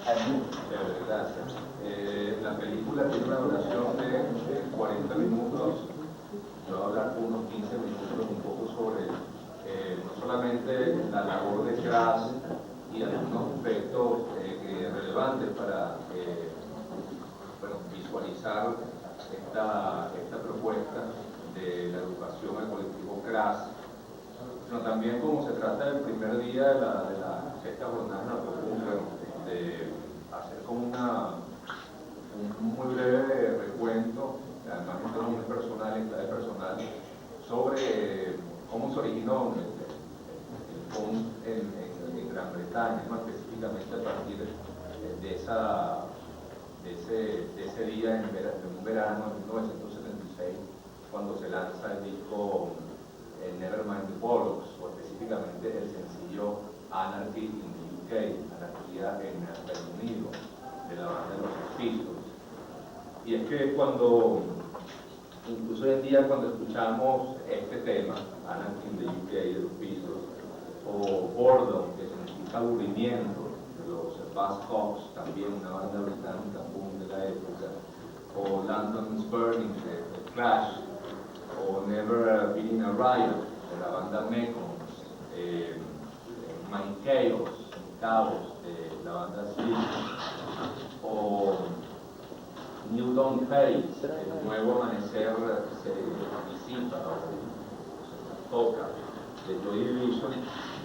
Gracias. La película tiene una duración de 40 minutos. Yo voy a hablar por unos 15 minutos un poco sobre no solamente la labor de Crass y algunos aspectos relevantes para visualizar esta propuesta de la educación al colectivo Crass, sino también como se trata del primer día de la sexta jornada de hacer como un muy breve recuento, además en tono muy personal, en clave personal, sobre cómo se originó el POM en Gran Bretaña, más específicamente a partir de ese día en un verano de 1976, cuando se lanza el disco Nevermind the Bollocks, o específicamente el sencillo Anarchy in the UK, Anarquía en el Reino Unido, de la banda de los Sex Pistols. Y es que incluso hoy en día, cuando escuchamos este tema, Anarchy in the UK de los Pistols, o Boredom, que significa aburrimiento, de los Buzzcocks, también una banda británica boom de la época, o London's Burning de Clash, o Never Been a Riot de la banda Mekons, Mind Chaos, Caos de la banda Sleep, o New Dawn Fades, el nuevo amanecer se disipa o se toca de Joy Division,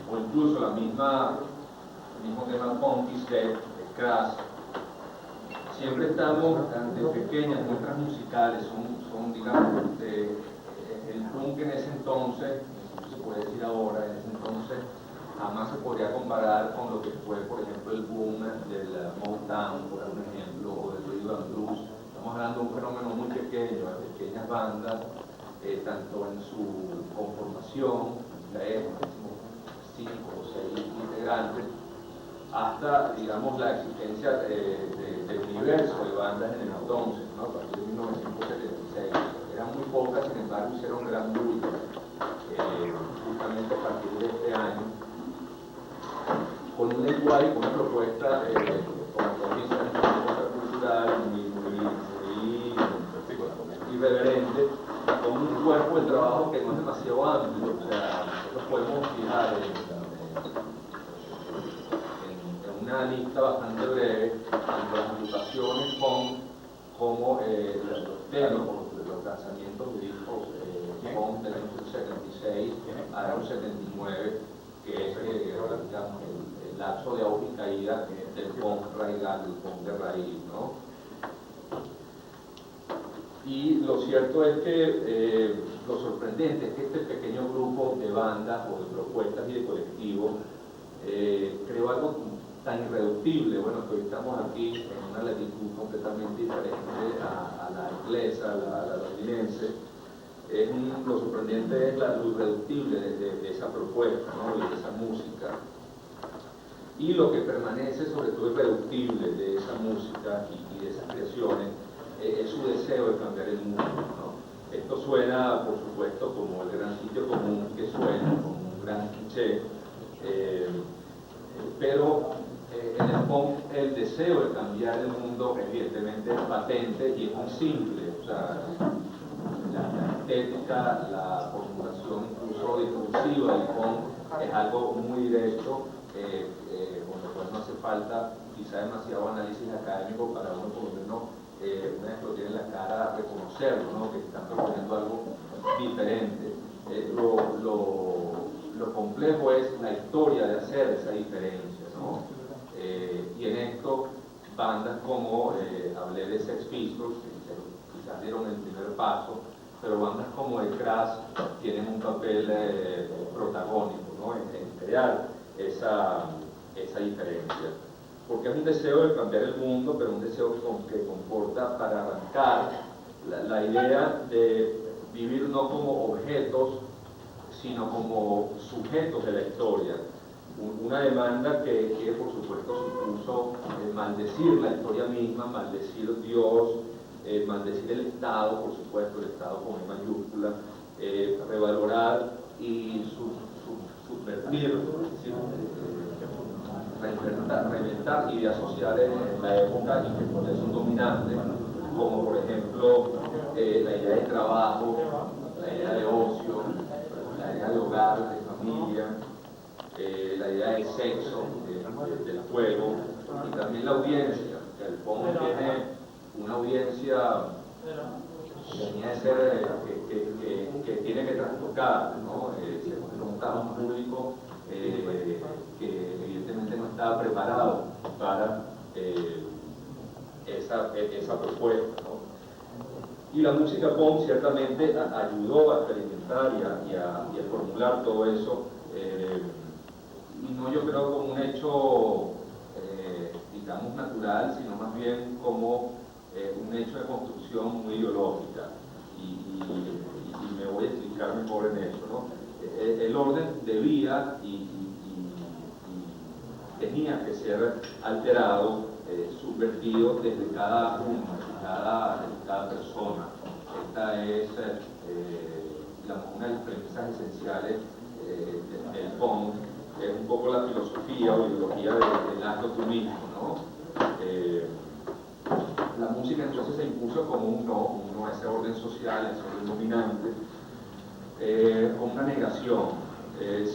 o incluso el mismo tema Funky Step de Crass. Siempre estamos ante pequeñas muestras musicales, son digamos, el punk en ese entonces, se puede decir ahora, en ese entonces jamás se podría comparar con lo que fue, por ejemplo, el boom del Motown, por ejemplo, o del rhythm and blues. Estamos hablando de un fenómeno muy pequeño, de pequeñas bandas, tanto en su conformación, la época, 5 o 6 integrantes, hasta, digamos, la existencia del universo de bandas en el entonces, ¿no? A partir de 1976. Eran muy pocas, sin embargo, hicieron gran bulto, justamente a partir de este año, con un lenguaje, con una propuesta, como dice, una propuesta cultural muy irreverente, con un cuerpo de trabajo que no es demasiado amplio. O sea, nosotros podemos fijar en una lista bastante breve tanto las agrupaciones como los temas, los lanzamientos de discos punk del año 76 al año 79, que es digamos, el lapso de auge y caída del punk radical, del punk de raíz, ¿no? Y lo cierto es que lo sorprendente es que este pequeño grupo de bandas o de propuestas y de colectivos creó algo tan irreductible, bueno, que hoy estamos aquí en una latitud completamente diferente a la inglesa, a la londinense. Lo sorprendente es lo irreductible de esa propuesta, ¿no? Y de esa música. Y lo que permanece, sobre todo irreductible de esa música y de esas creaciones, es su deseo de cambiar el mundo, ¿no? Esto suena, por supuesto, como el gran sitio común que suena, como un gran cliché, pero en el punk el deseo de cambiar el mundo evidentemente es patente y es muy simple. O sea, la estética, la formulación incluso discursiva del punk es algo muy directo, con lo cual no hace falta quizá demasiado análisis académico para uno por lo menos una vez que lo tiene en la cara reconocerlo, ¿no? Que están proponiendo algo diferente. Lo complejo es la historia de hacer esa diferencia, ¿no? Y en esto bandas como hablé de Sex Pistols, que quizás dieron el primer paso, pero bandas como el Crass tienen un papel protagónico, ¿no? en crear esa diferencia, porque es un deseo de cambiar el mundo, pero un deseo que comporta para arrancar la idea de vivir no como objetos, sino como sujetos de la historia. Una demanda que por supuesto supuso maldecir la historia misma, maldecir Dios, maldecir el Estado, por supuesto, el Estado con E mayúscula, revalorar y subvertir, reinventar implementar ideas sociales en la época y que por eso son dominantes, como por ejemplo la idea de trabajo, la idea de ocio, la idea de hogar, de familia, la idea de sexo, del juego, y también la audiencia. El Pong tiene una audiencia que tiene que trastocar, ¿no? Se confronta a un público que evidentemente no estaba preparado para esa propuesta, ¿no? Y la música pop ciertamente ayudó a experimentar y a formular todo eso, y no yo creo como un hecho, digamos, natural, sino más bien como un hecho de construcción muy ideológica. Y me voy a explicar mejor en eso, ¿no? El orden debía y tenía que ser alterado, subvertido desde cada uno, desde cada persona. Esta es una de las premisas esenciales del punk, es un poco la filosofía o ideología del acto tú mismo, ¿no? La música entonces se impuso como un no a ese orden social, a ese orden dominante, con una negación.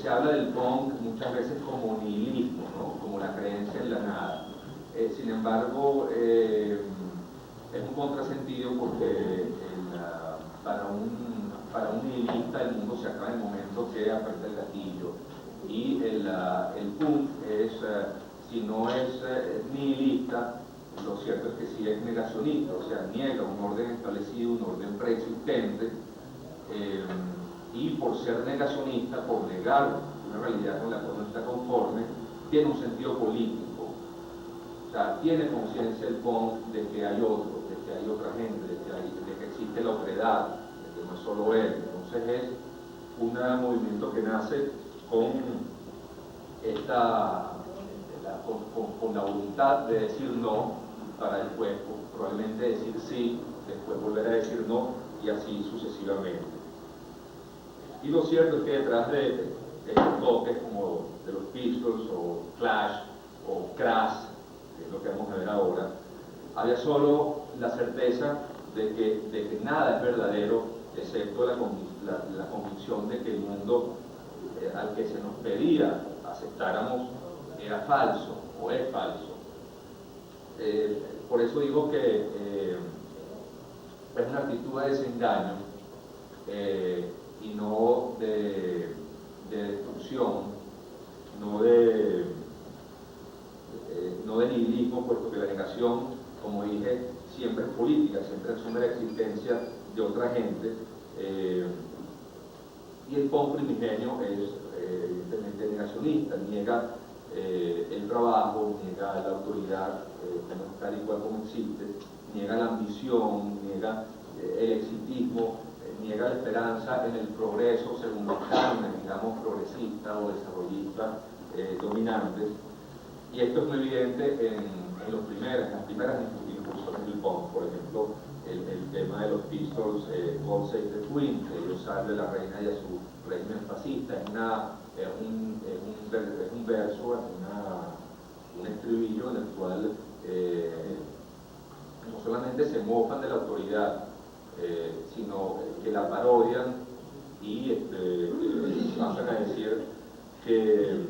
Se habla del punk muchas veces como nihilismo, ¿no? Como la creencia en la nada. Sin embargo, es un contrasentido porque para un nihilista el mundo se acaba en el momento que aprieta el gatillo. Y el punk es, si no es nihilista, lo cierto es que sí es negacionista, o sea, niega un orden establecido, un orden preexistente, y por ser negacionista, por negar una realidad con la cual no está conforme, tiene un sentido político. O sea, tiene conciencia el punk de que hay otro, de que hay otra gente, de que existe la otredad, de que no es solo él. Entonces es un movimiento que nace con con la voluntad de decir no para el cuerpo, probablemente decir sí, después volver a decir no, y así sucesivamente. Y lo cierto es que detrás de estos toques como de los Pistols o Clash o Crash, que es lo que vamos a ver ahora, había solo la certeza de que nada es verdadero, excepto la convicción de que el mundo al que se nos pedía aceptáramos era falso o es falso. Por eso digo que es una actitud de desengaño y no de destrucción, no de nihilismo, puesto que la negación, como dije, siempre es política, siempre asume la existencia de otra gente. Y el punk primigenio es evidentemente negacionista, niega el trabajo, niega la autoridad tal y cual como existe, niega la ambición, niega el exitismo, niega la esperanza en el progreso según los cánones, digamos, progresistas o desarrollistas dominantes. Y esto es muy evidente en las primeras incursiones del punk, por ejemplo, el tema de los Pistols, God Save the Queen, que ellos salen de la reina y a su régimen fascista, es un verso, un estribillo en el cual no solamente se mofan de la autoridad, sino que la parodian y pasan a decir que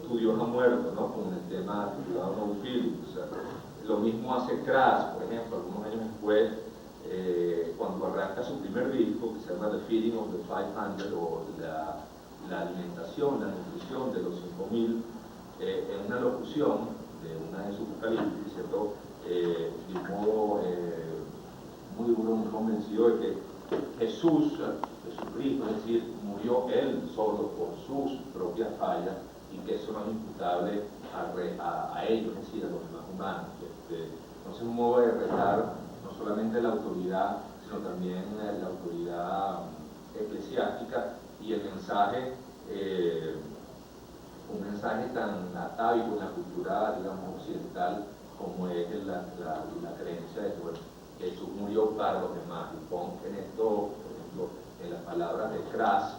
tu Dios ha muerto, ¿no? Con el tema titulado No Feelings. Lo mismo hace Crash, por ejemplo, algunos años después, cuando arranca su primer disco, que se llama The Feeding of the 500, o la alimentación, la nutrición de los 5000, en una locución de una de sus vocalistas, diciendo de un modo muy duro, muy convencido de que Jesucristo, es decir, murió él solo por sus propias fallas y que eso no es imputable a ellos, es decir, a los demás humanos. Entonces, un modo de retar no solamente la autoridad, sino también la autoridad eclesiástica y el mensaje, un mensaje tan atávico en la cultura, digamos, occidental, como es la creencia de que Jesús murió para los demás. Y pon en esto, por ejemplo, en las palabras de Crash,